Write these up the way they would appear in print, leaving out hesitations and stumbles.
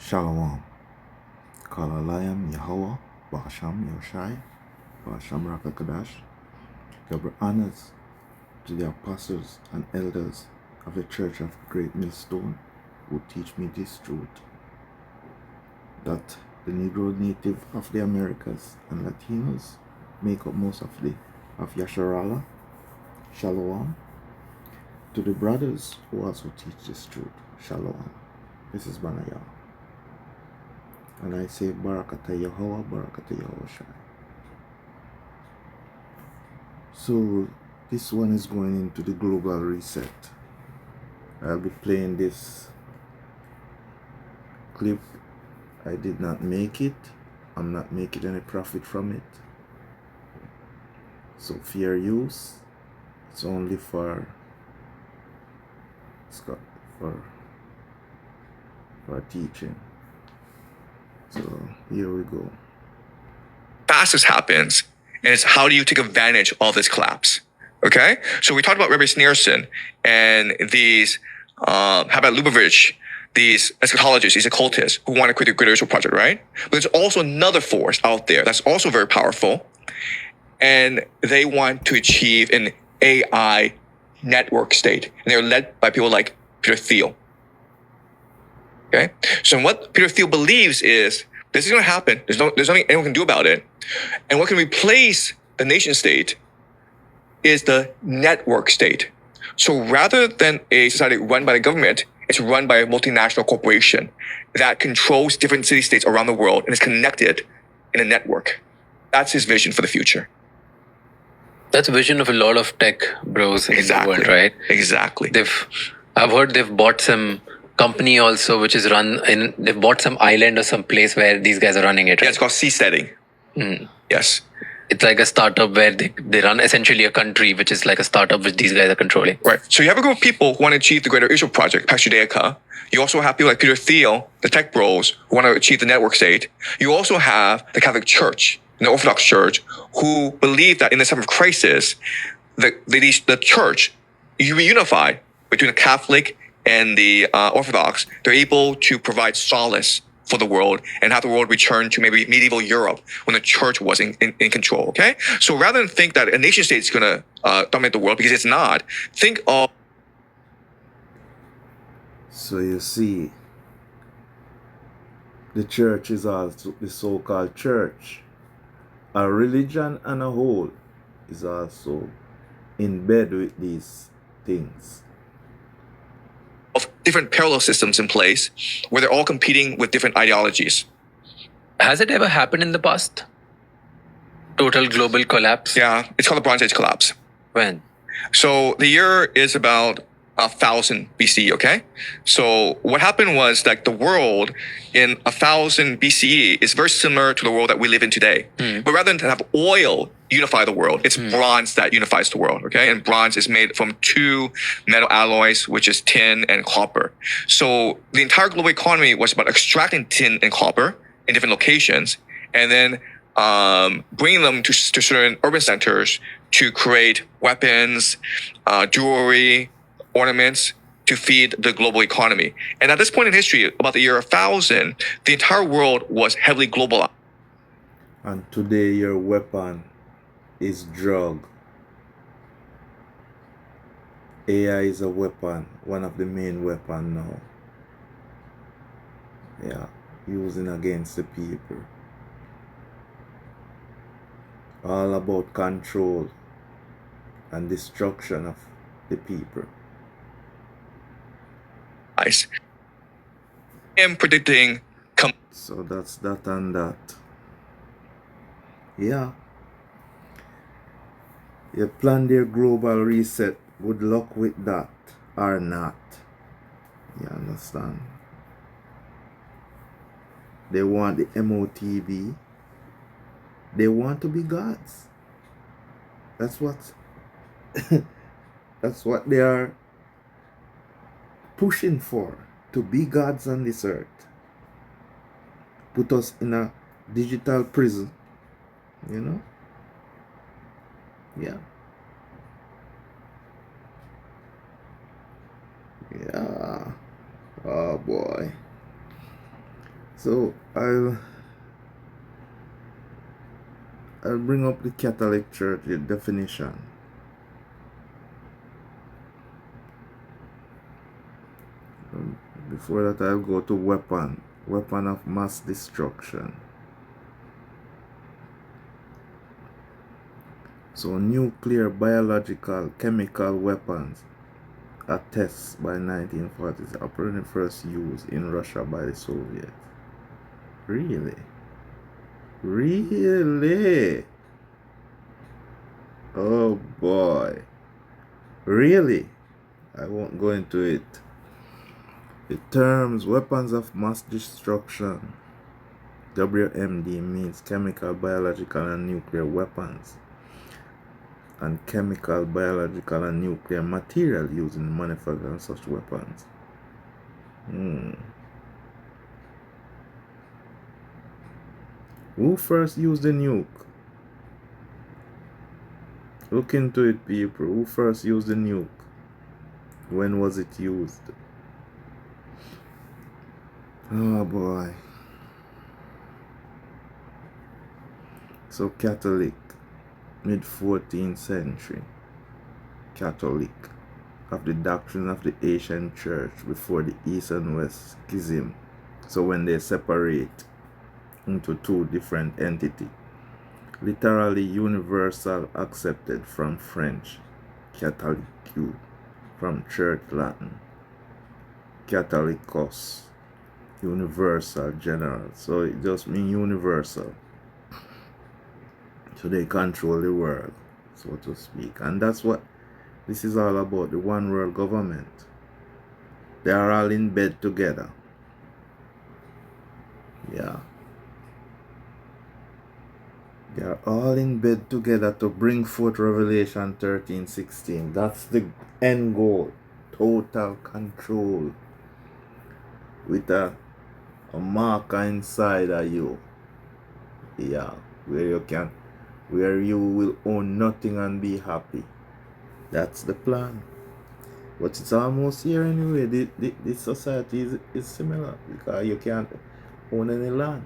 Shalom. Kalalayam Yahweh, Basham Yoshai, Basham Rakakadash. Give honors to the apostles and elders of the Church of Great Millstone who teach me this truth, that the Negro native of the Americas and Latinos make up most of Yasharala. Shalom. To the brothers who also teach this truth. Shalom. This is Banayah. And I say Barakata Yahweh, Barakata Yahushai. So this one is going into the global reset. I'll be playing this clip. I did not make it. I'm not making any profit from it. So fair use. It's only for teaching. So here we go. Fastest happens, and it's how do you take advantage of this collapse? Okay, so we talked about Rabbi Sneerson and these, how about Lubavitch, these eschatologists, these occultists who want to create the Great Israel Project, right? But there's also another force out there that's also very powerful, and they want to achieve an AI network state, and they're led by people like Peter Thiel. Okay, so what Peter Thiel believes is this is going to happen. There's nothing anyone can do about it. And what can replace the nation state is the network state. So rather than a society run by the government, it's run by a multinational corporation that controls different city-states around the world and is connected in a network. That's his vision for the future. That's a vision of a lot of tech bros in the world, right? Exactly. I've heard they've bought some company also, which is they've bought some island or some place where these guys are running it. Right? Yeah, it's called Seasteading. Yes. It's like a startup where they run essentially a country, which is like a startup which these guys are controlling. Right. So you have a group of people who want to achieve the Greater Israel Project, Pax Judaica. You also have people like Peter Thiel, the tech bros, who want to achieve the network state. You also have the Catholic Church and the Orthodox Church, who believe that in this time of crisis, the church, you reunify between the Catholic and the Orthodox. They're able to provide solace for the world and have the world return to maybe medieval Europe when the church was in control, okay? So rather than think that a nation state is going to dominate the world, because it's not, think of... So you see, the church is also, the so-called church, a religion and a whole, is also in bed with these things. Of different parallel systems in place where they're all competing with different ideologies. Has it ever happened in the past? Total global collapse? Yeah, it's called the Bronze Age collapse. When? So the year is about 1000 BCE, okay? So what happened was that the world in 1000 BCE is very similar to the world that we live in today. But rather than have oil unify the world, it's bronze that unifies the world, okay? And bronze is made from two metal alloys, which is tin and copper. So the entire global economy was about extracting tin and copper in different locations and then bringing them to certain urban centers to create weapons, jewelry, ornaments to feed the global economy. And at this point in history, about the year 1000, the entire world was heavily globalized. And today your weapon is drug. AI is a weapon, one of the main weapons now. Yeah, using against the people. All about control and destruction of the people. I am predicting... So that's that and that. Yeah. You plan their global reset. Good luck with that or not. You understand? They want the MOTB. They want to be gods. That's what that's what they are pushing for. To be gods on this earth. Put us in a digital prison. You know? Yeah. Yeah. Oh boy. So I'll bring up the Catholic Church definition. Before that, I'll go to weapon of mass destruction. So nuclear, biological, chemical weapons are tests by 1940s, apparently first used in Russia by the Soviets. Really? Really? Oh boy. Really? I won't go into it. The terms weapons of mass destruction, WMD, means chemical, biological, and nuclear weapons, and chemical, biological, and nuclear material used in the manufacture of such weapons. Who first used the nuke? Look into it, people. Who first used the nuke? When was it used? Oh boy. So Catholic, mid 14th century, Catholic, of the doctrine of the ancient church before the East and West schism. So when they separate into two different entities, literally universal, accepted from French, Catholic, from Church Latin, Catholicos, universal, general. So it just means universal. So they control the world, so to speak. And that's what this is all about, the one world government. They are all in bed together. Yeah. They are all in bed together to bring forth Revelation 13:16. That's the end goal. Total control. With a marker inside of you. Yeah. Where you will own nothing and be happy. That's the plan. But it's almost here anyway. This society is similar because you can't own any land.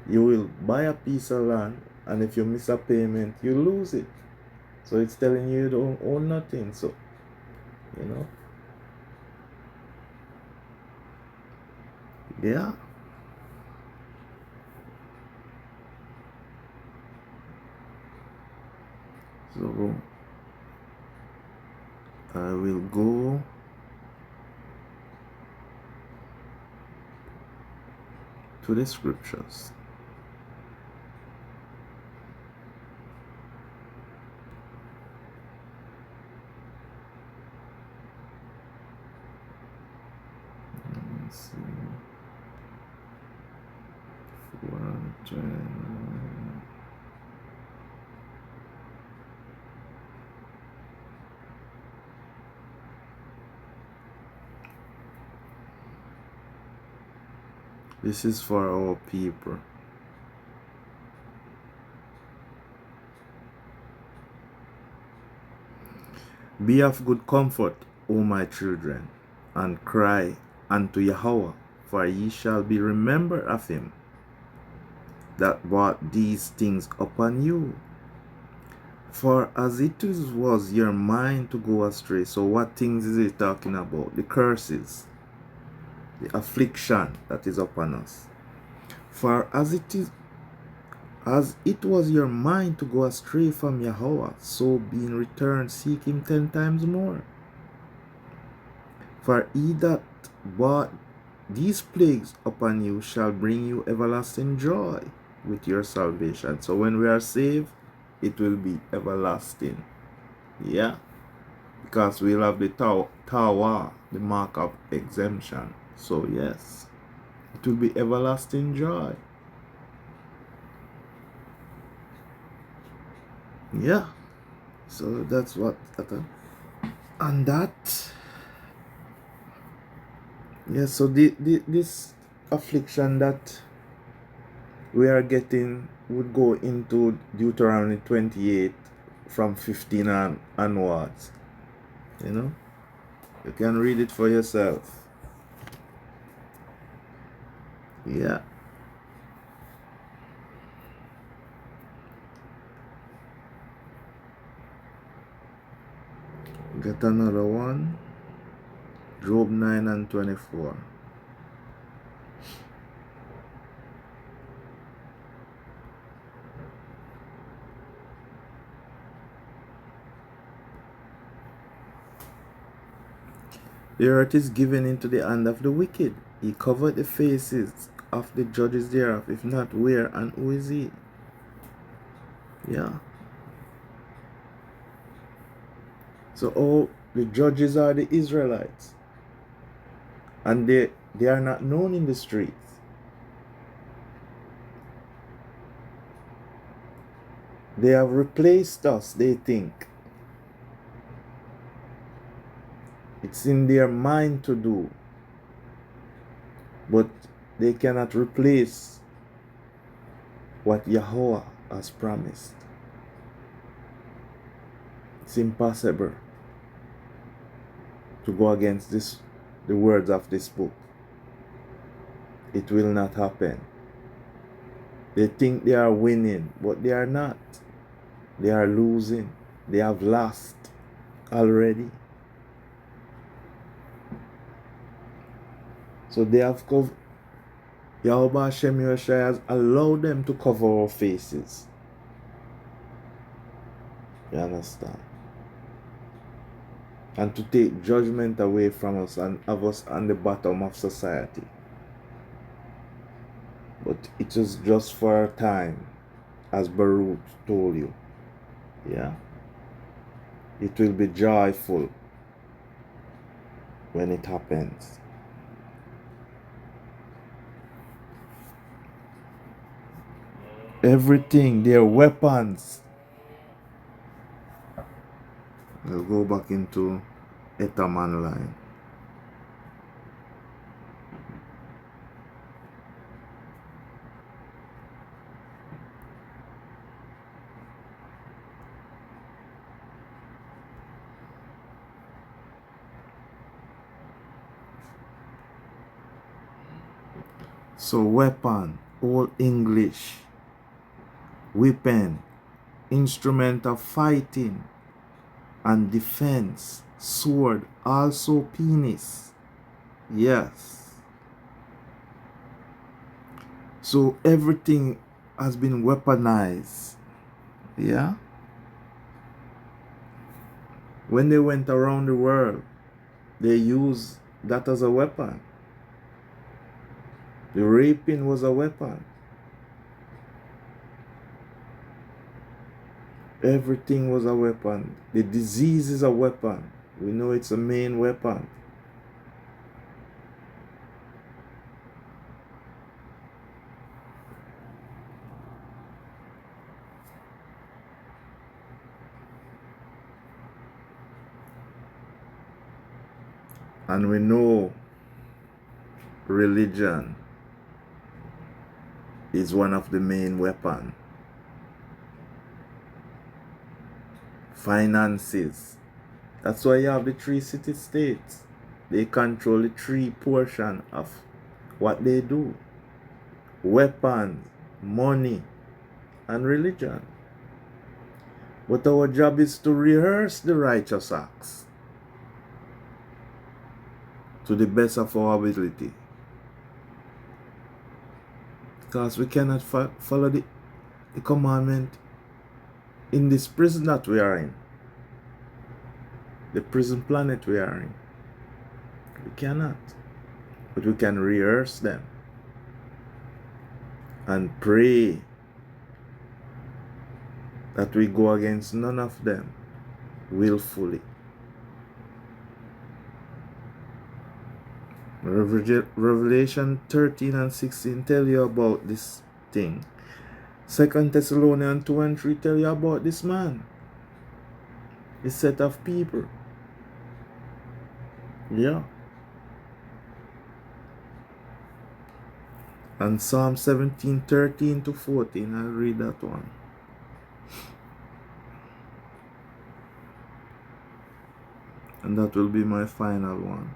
You will buy a piece of land, and if you miss a payment, you lose it. So it's telling you don't own nothing. So, you know. Yeah. So I will go to the scriptures. Let's see. 410. This is for our people. Be of good comfort, O my children, and cry unto Yahweh, for ye shall be remembered of him that brought these things upon you. For as it was your mind to go astray. So what things is it talking about? The curses, the affliction that is upon us. For as it was your mind to go astray from Yahweh, so being returned, seek him 10 times more. For he that brought these plagues upon you shall bring you everlasting joy with your salvation. So when we are saved, it will be everlasting. Yeah. Because we'll have the Tawa, the mark of exemption. So yes, it will be everlasting joy. Yeah. So that's what and that. Yeah, so this affliction that we are getting would go into Deuteronomy 28 from 15 onwards. You know? You can read it for yourself. Yeah. Get another one. Job 9 and 24. The earth is given into the hand of the wicked. He covered the faces of the judges thereof. If not, where and who is he? Yeah. So all the judges are the Israelites. And they are not known in the streets. They have replaced us, they think. It's in their mind to do. But they cannot replace what Yahweh has promised. It's impossible to go against the words of this book. It will not happen. They think they are winning, but they are not. They are losing. They have lost already. So they have covered. Yahweh Hashem Yahushua has allowed them to cover our faces. You understand? And to take judgment away from us and have us on the bottom of society. But it is just for a time, as Baruch told you. Yeah? It will be joyful when it happens. Everything, their weapons. We'll go back into Etaman line. So weapon, all English, weapon, instrument of fighting and defense, sword, also penis. Yes. So everything has been weaponized. Yeah. When they went around the world, they used that as a weapon. The raping was a weapon. Everything was a weapon. The disease is a weapon. We know it's a main weapon. And we know religion is one of the main weapons. Finances. That's why you have the 3 city-states. They control the 3 portion of what they do. Weapons, money, and religion. But our job is to rehearse the righteous acts to the best of our ability. Because we cannot follow the commandment in this prison that we are in. The prison planet we are in. We cannot. But we can rehearse them. And pray that we go against none of them willfully. Revelation 13 and 16 tell you about this thing. 2 Thessalonians 2 and 3 tell you about this man. A set of people. Yeah. And Psalm 17, 13 to 14. I'll read that one. And that will be my final one.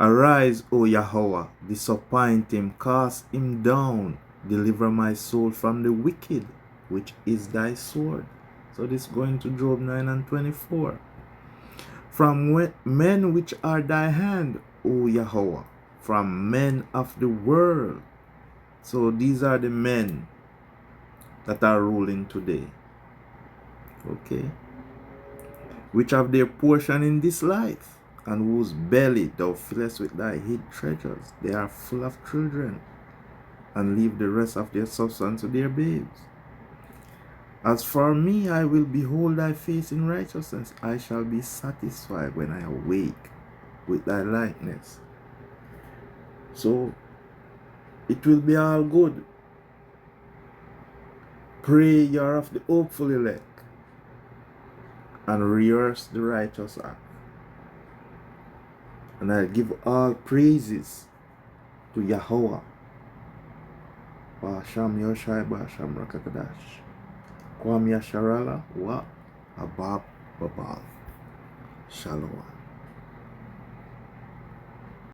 Arise, O Yahweh, disappoint him, cast him down, deliver my soul from the wicked, which is thy sword. So this going to Job 9 and 24. From men which are thy hand, O Yahweh, from men of the world. So these are the men that are ruling today. Okay. Which have their portion in this life, and whose belly thou fillest with thy hid treasures. They are full of children, and leave the rest of their substance to their babes. As for me, I will behold thy face in righteousness. I shall be satisfied when I awake with thy likeness. So it will be all good. Pray ye are of the hopeful elect, and rehearse the righteous act. And I give all praises to Yahweh. Ba'asham Yoshai Ba'asham Rakakadash. Kwam Yasharala wa Abab Babal. Shalom.